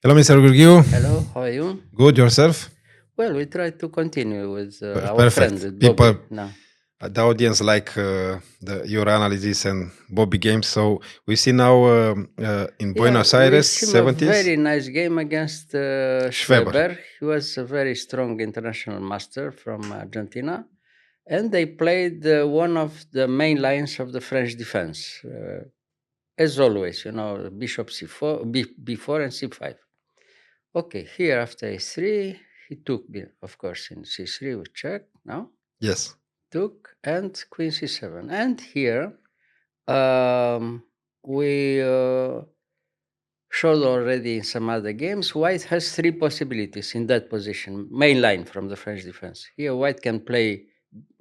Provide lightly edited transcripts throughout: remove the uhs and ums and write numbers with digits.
Hello, Mr. Gheorghiu. Hello, how are you? Good, yourself? Well, we try to continue with our friend, Perfect. with People, Bobby. Now, the audience like your analysis and Bobby games. So we see now in yeah, Buenos we Aires, see a 70s, very nice game against Schweber. Schweber. He was a very strong international master from Argentina, and they played one of the main lines of the French defense. As always, bishop c4, b4 and c5. Okay, here after a3, he took, of course, in c3 we check now. Yes. Took and queen c7. And here we showed already in some other games, white has three possibilities in that position, main line from the French defense. Here white can play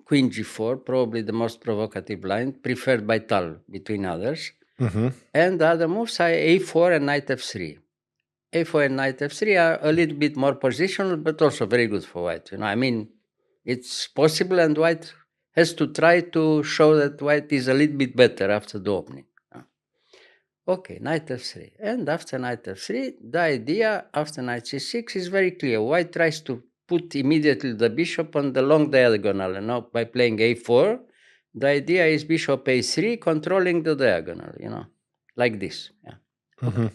queen g4, probably the most provocative line, preferred by Tal between others. Mm-hmm. And the other moves are a4 and knight f3. A4 and knight f3 are a little bit more positional, but also very good for white. I mean, it's possible, and white has to try to show that white is a little bit better after the opening. Okay, knight f3. And after knight f3, the idea after knight c6 is very clear. White tries to put immediately the bishop on the long diagonal, by playing a4. The idea is bishop a3 controlling the diagonal, like this. Yeah. Mm-hmm.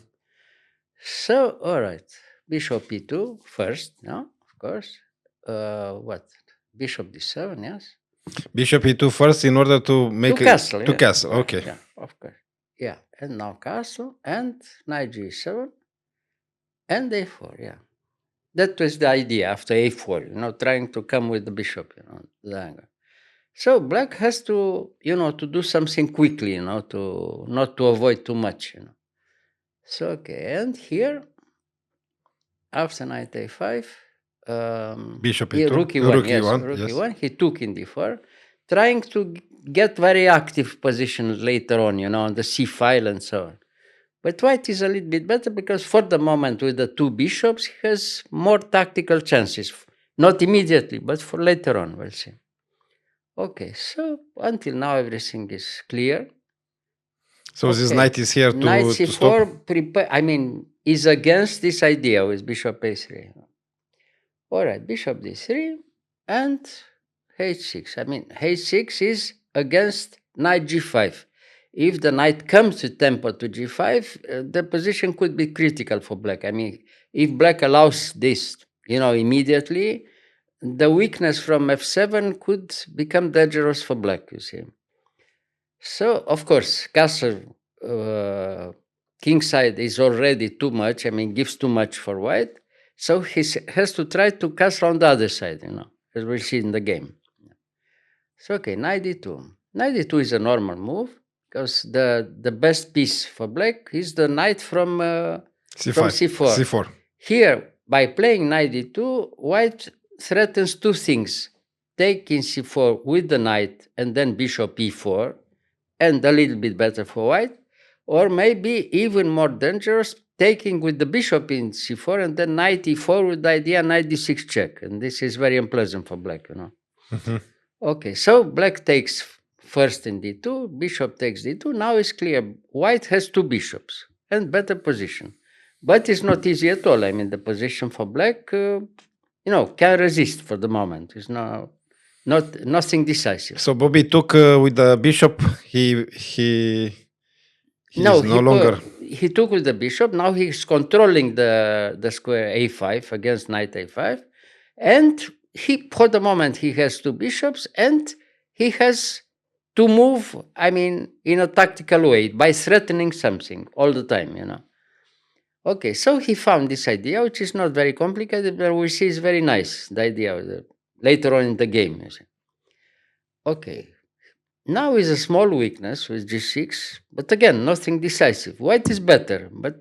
So, all right, bishop e2 first, no, of course. What? Bishop d7, yes. Bishop e2 first in order to make To castle, to yeah. castle. Yeah, Okay. yeah, of course. Yeah, and now castle and knight g7 and a4, yeah. That was the idea after a4, trying to come with the bishop, the angle. So black has to, to do something quickly, to not to avoid too much. So, okay, and here after knight a5, Bishop e2. rook e1, Rook yes, e1, rook yes. e1, he took in d4, trying to get very active position later on the c file and so on. But white is a little bit better because for the moment with the two bishops, he has more tactical chances. Not immediately, but for later on, we'll see. Okay, so until now everything is clear. So this knight is here Knight to stop. c4 is against this idea with bishop a3. All right, bishop d3 and h6. H6 is against knight g5. If the knight comes to tempo to g5, the position could be critical for black. If black allows this, immediately, the weakness from f7 could become dangerous for black, you see. So, of course, castle king side is already too much, gives too much for white. So he has to try to castle on the other side, as we'll see in the game. So, okay, knight d2. Knight d2 is a normal move because the best piece for black is the knight from c4. C4. Here, by playing knight d2, white threatens two things. Taking c4 with the knight and then bishop e4, and a little bit better for white, or maybe even more dangerous, taking with the bishop in c4 and then knight e4 with the idea knight d6 check. And this is very unpleasant for black, Mm-hmm. Okay, so black takes first in d2, bishop takes d2. Now it's clear white has two bishops and better position. But it's not easy at all. The position for black, can resist for the moment. It's nothing decisive. So Bobby took with the bishop. He No, is no longer. he took with the bishop. Now he's controlling the square a5 against knight a5, and for the moment he has two bishops, and he has to move. In a tactical way by threatening something all the time. Okay, so he found this idea, which is not very complicated, but we see is very nice. The idea of later on in the game. You see. Okay. Now is a small weakness with g6, but again, nothing decisive. White is better, but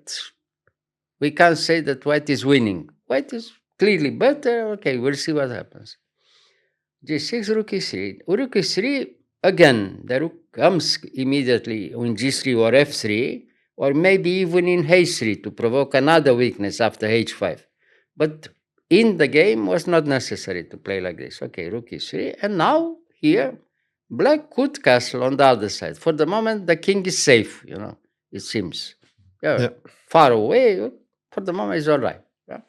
we can't say that white is winning. White is clearly better. Okay, we'll see what happens. G6, rook e3. Rook e3, again, the rook comes immediately in g3 or f3, or maybe even in h3 to provoke another weakness after h5. But in the game was not necessary to play like this. Okay, rook e3, and now here black could castle on the other side. For the moment, the king is safe, it seems. Yeah. Yeah. Far away, for the moment is all right. Yeah.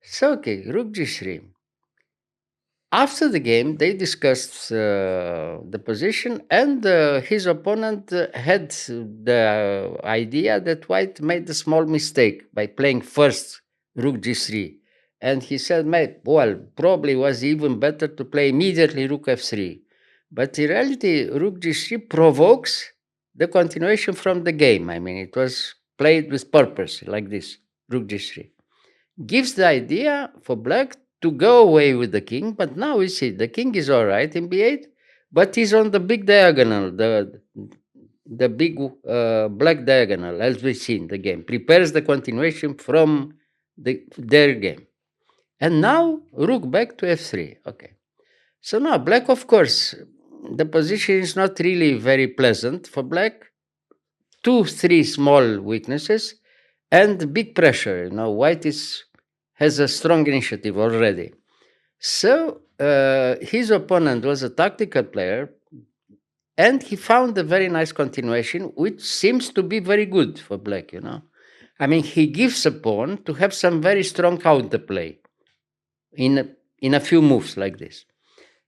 So, okay, rook g3. After the game, they discussed the position, and his opponent had the idea that White made a small mistake by playing first rook g3. And he said, "Mate, well, probably was even better to play immediately rook f3. But in reality, rook g3 provokes the continuation from the game. I mean, it was played with purpose, like this, rook g3. Gives the idea for black to go away with the king, but now we see the king is all right in b8, but he's on the big diagonal, the big black diagonal, as we see in the game, prepares the continuation from their game. And now rook back to f3. Okay. So now black, of course, the position is not really very pleasant for black. 2, 3 small weaknesses and big pressure. White has a strong initiative already. So his opponent was a tactical player, and he found a very nice continuation, which seems to be very good for black. I mean, he gives a pawn to have some very strong counterplay in a few moves like this.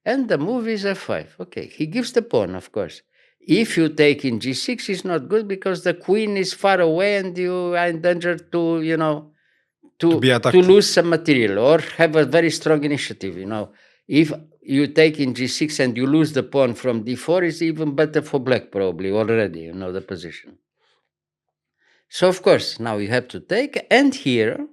And the move is f5. Okay, he gives the pawn, of course. If you take in g6, it's not good because the queen is far away and you are in danger to be attacked. lose some material or have a very strong initiative. If you take in g6 and you lose the pawn from d4, it's even better for black probably already, the position. So, of course, now you have to take, and here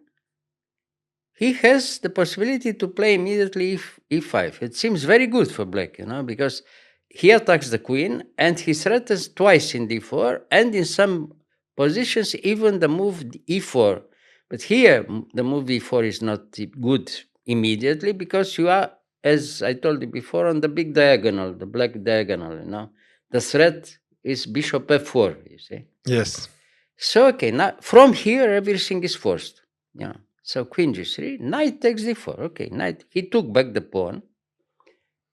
he has the possibility to play immediately e5. It seems very good for black, because he attacks the queen and he threatens twice in d4 and in some positions even the move e4. But here the move e4 is not good immediately because you are, as I told you before, on the big diagonal, the black diagonal. The threat is bishop f4, you see. Yes. So, okay, now from here everything is forced. So queen g3, knight takes d4. Okay, knight. He took back the pawn.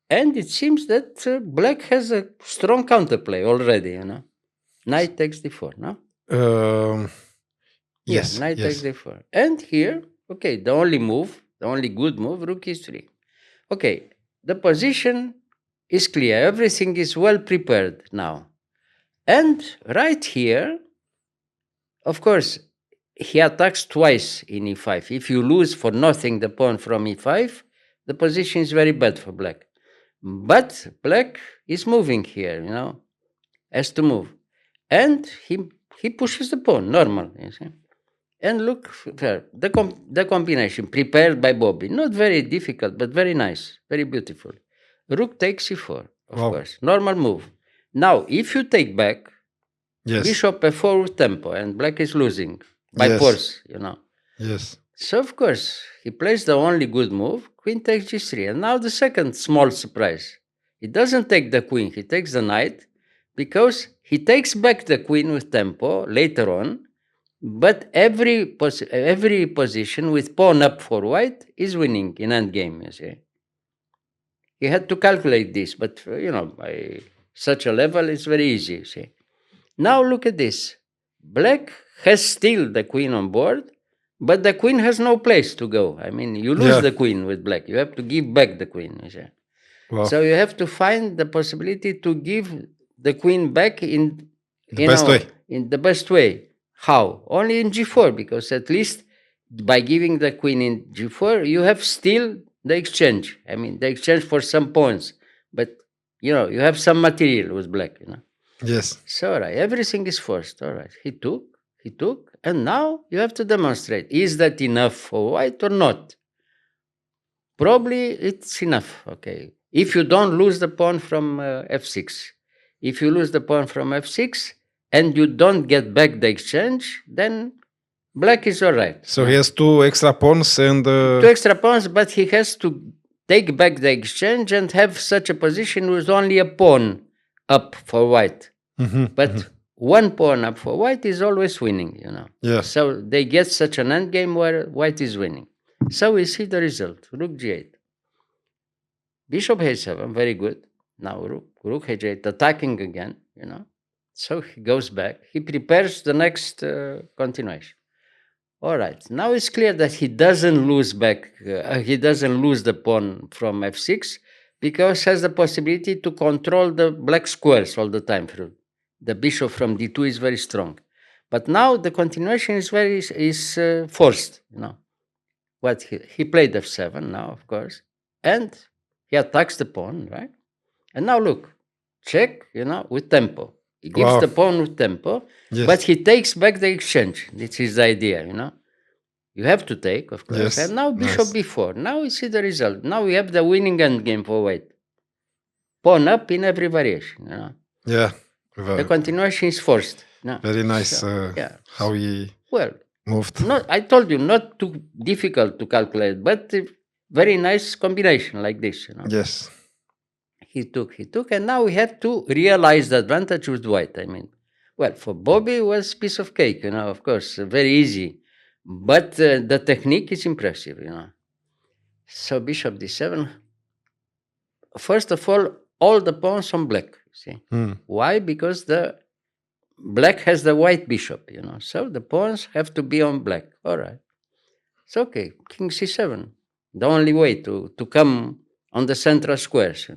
And it seems that black has a strong counterplay already, Knight takes d4, no? Yes. Knight yes. takes d4. And here, okay, the only good move, rook e3. Okay, the position is clear. Everything is well prepared now. And right here, of course, he attacks twice in e5. If you lose for nothing the pawn from e5, the position is very bad for black. But black is moving here, has to move. And he pushes the pawn, normal, you see. And look there, the combination prepared by Bobby. Not very difficult, but very nice, very beautiful. Rook takes e4, of course. Normal move. Now, if you take back, bishop f4 with tempo, and black is losing by force, Yes. So, of course, he plays the only good move, queen takes g3. And now the second small surprise. He doesn't take the queen, he takes the knight, because he takes back the queen with tempo later on, but every position with pawn up for white is winning in endgame, you see. He had to calculate this, but, by such a level, it's very easy, you see. Now look at this. Black has still the queen on board, but the queen has no place to go. I mean, you lose the queen with black. You have to give back the queen. So you have to find the possibility to give the queen back in the best way. How? Only in g4, because at least by giving the queen in g4, you have still the exchange. I mean, the exchange for some pawns. But, you have some material with black, Yes. So, all right, everything is forced. All right, he took, and now you have to demonstrate. Is that enough for white or not? Probably it's enough, okay. If you don't lose the pawn from f6. If you lose the pawn from f6 and you don't get back the exchange, then black is all right. So he has 2 extra pawns and... 2 extra pawns, but he has to take back the exchange and have such a position with only a pawn up for white. But one pawn up for white is always winning, Yes. So they get such an endgame where white is winning. So we see the result. Rook g8. Bishop h7, very good. Now rook h8, attacking again, So he goes back. He prepares the next continuation. All right. Now it's clear that he doesn't lose back. He doesn't lose the pawn from f6 because has the possibility to control the black squares all the time through. The bishop from d2 is very strong, but now the continuation is very forced. What he played f7 now, of course, and he attacks the pawn, right? And now look, check, with tempo. He gives the pawn with tempo, but he takes back the exchange. This is the idea, You have to take, of course. And now bishop b4. Now you see the result. Now we have the winning endgame for white. Pawn up in every variation, Yeah. The continuation is forced. Very nice how he moved. I told you, not too difficult to calculate, but very nice combination like this. Yes. He took, and now we have to realize the advantage with white. Well, for Bobby it was piece of cake, of course, very easy. But the technique is impressive, So bishop d7. First of all the pawns on black, see. Why? Because the black has the white bishop, So the pawns have to be on black. All right. It's okay. King c7. The only way to come on the central squares,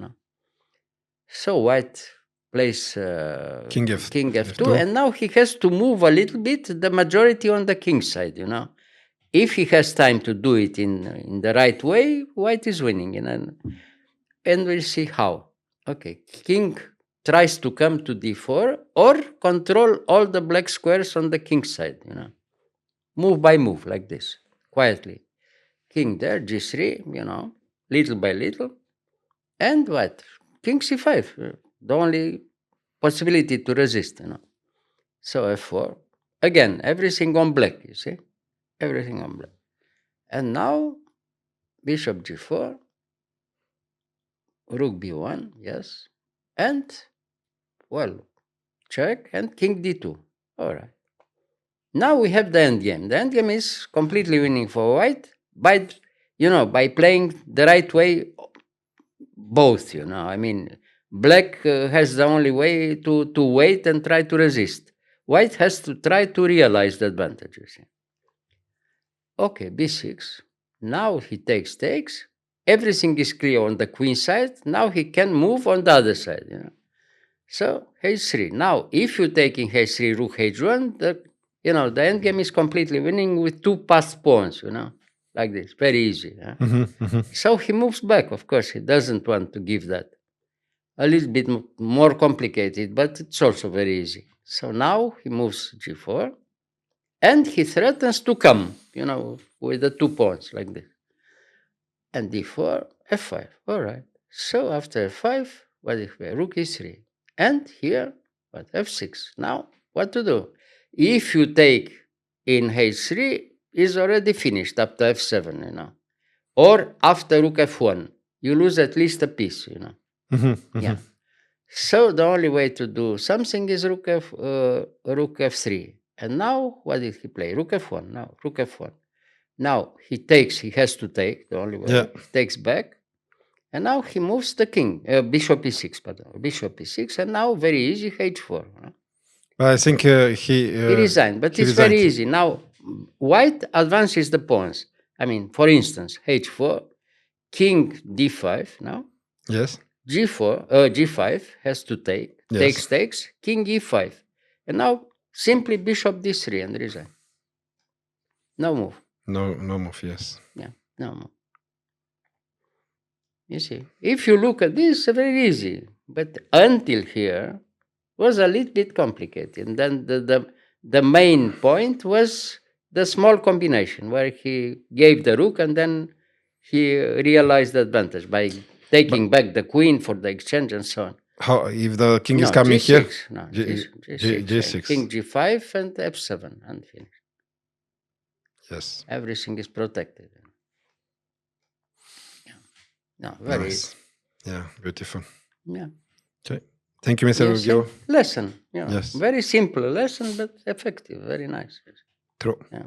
So white plays king f2, and now he has to move a little bit the majority on the king side, If he has time to do it in the right way, white is winning, and we'll see how. Okay, king tries to come to d4 or control all the black squares on the king side, Move by move, like this, quietly. King there, g3, little by little. And what? King c5, the only possibility to resist, So f4. Again, everything on black, you see? Everything on black. And now, bishop g4, rook b1, yes. And, well, check, and king d2. All right. Now we have the endgame. The endgame is completely winning for white by playing the right way, both, black has the only way to wait and try to resist. White has to try to realize the advantage, you see. Okay, b6. Now he takes. Everything is clear on the queen side. Now he can move on the other side, So h3. Now, if you take in h3, rook h1, the endgame is completely winning with two passed pawns, like this. Very easy. So he moves back, of course. He doesn't want to give that. A little bit more complicated, but it's also very easy. So now he moves g4, and he threatens to come, with the 2 pawns like this. And d4, f5. All right. So after f5, what if we rook e3? And here, what, f6. Now, what to do? If you take in h3, is already finished up to f7, Or after rook f1, you lose at least a piece, Yeah. So the only way to do something is rook f3. And now, what did he play? Rook f1. Now, rook f1. Now, he has to take, the only way. Yeah. He takes back. And now he moves the king, bishop e6, bishop e6. And now, very easy, h4. I think he resigned, but it's very easy. Now, white advances the pawns. For instance, h4, king d5 now. Yes. G5 has to take, takes, king e5. And now simply bishop d3 and resign. No move. No move, yes. Yeah, no move. You see, if you look at this, it's very easy. But until here was a little bit complicated. And then the main point was the small combination where he gave the rook and then he realized the advantage by taking back the queen for the exchange and so on. How if the king is coming G6, here? No, G6. King G5 and F7 and finish. Yes. Everything is protected. Yeah. No, very nice. Yeah, beautiful. Yeah. Okay. Thank you, Mr. Gheorghiu. Lesson. Yes. Very simple lesson, but effective. Very nice. True. Yeah.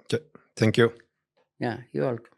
Okay. Thank you. Yeah, you're welcome.